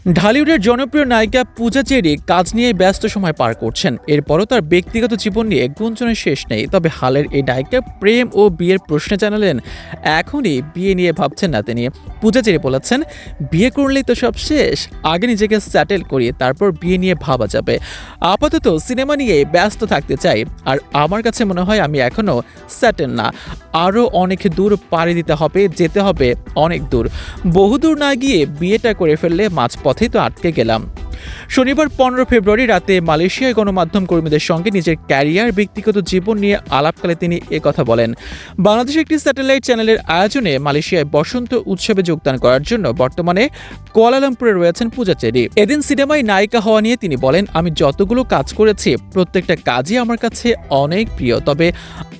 ঢালিউডের জনপ্রিয় নায়িকা পূজা চেরি কাজ নিয়ে ব্যস্ত সময় পার করছেন। এরপরও তার ব্যক্তিগত জীবন নিয়ে গুঞ্জনের শেষ নেই। তবে হালের এই নায়িকা প্রেম ও বিয়ের প্রশ্নে জানালেন এখনই বিয়ে নিয়ে ভাবছেন না তিনি। পূজা চেরি বলেছেন, বিয়ে করলেই তো সব শেষ, আগে নিজেকে সেটেল করি, তারপর বিয়ে নিয়ে ভাবা যাবে। আপাতত সিনেমা নিয়ে ব্যস্ত থাকতে চাই। আর আমার কাছে মনে হয় আমি এখনো সেটেল না, আরও অনেক দূর পাড়ি দিতে হবে, যেতে হবে অনেক দূর। বহুদূর না গিয়ে বিয়েটা করে ফেললে মাঝপথেই তো আটকে গেলাম। শনিবার 15 ফেব্রুয়ারি রাতে মালয়েশিয়ায় গণমাধ্যম কর্মীদের সঙ্গে নিজের ক্যারিয়ার, ব্যক্তিগত জীবন নিয়ে আলাপকালে তিনি কথা বলেন। বাংলাদেশে একটি স্যাটেলাইট চ্যানেলের আয়োজনে মালয়েশিয়ায় বসন্ত উৎসবে যোগদান করার জন্য বর্তমানে কুয়ালালামপুরে রয়েছেন পূজা চেরি। এদিন সিনেমায় নায়িকা হওয়া নিয়ে তিনি বলেন, আমি যতগুলো কাজ করেছি প্রত্যেকটা কাজই আমার কাছে অনেক প্রিয়, তবে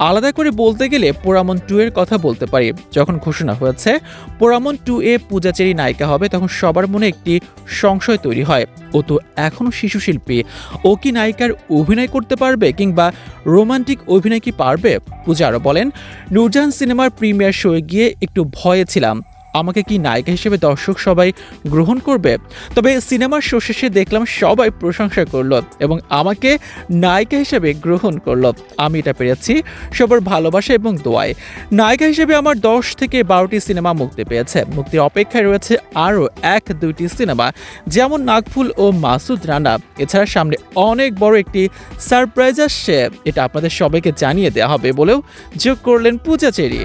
আলাদা করে বলতে গেলে পোড়ামন 2 এর কথা বলতে পারি। যখন ঘোষণা হয়েছে পোড়ামন 2 এ পূজা চেরি নায়িকা হবে, তখন সবার মনে একটি সংশয় তৈরি হয়, ও তো এখনো শিশু শিল্পী, ও কি নায়িকার অভিনয় করতে পারবে, কিংবা রোমান্টিক অভিনয় কি পারবে? পূজা আরও বলেন, নূরজাহান সিনেমার প্রিমিয়ার শোয়ে গিয়ে একটু ভয়ে ছিলাম, আমাকে কি নায়িকা হিসেবে দর্শক সবাই গ্রহণ করবে। তবে সিনেমার শো শেষে দেখলাম সবাই প্রশংসা করলো এবং আমাকে নায়িকা হিসেবে গ্রহণ করলো। আমি এটা পেরেছি সবার ভালোবাসা এবং দোয়ায়। নায়িকা হিসেবে আমার 10 থেকে 12টি সিনেমা মুক্তি পেয়েছে। মুক্তির অপেক্ষায় রয়েছে আরও 1-2টি সিনেমা, যেমন নাগফুল ও মাসুদ রানা। এছাড়া সামনে অনেক বড় একটি সারপ্রাইজ আসছে, এটা আপনাদের সবাইকে জানিয়ে দেওয়া হবে বলেও যোগ করলেন পূজা চেরি।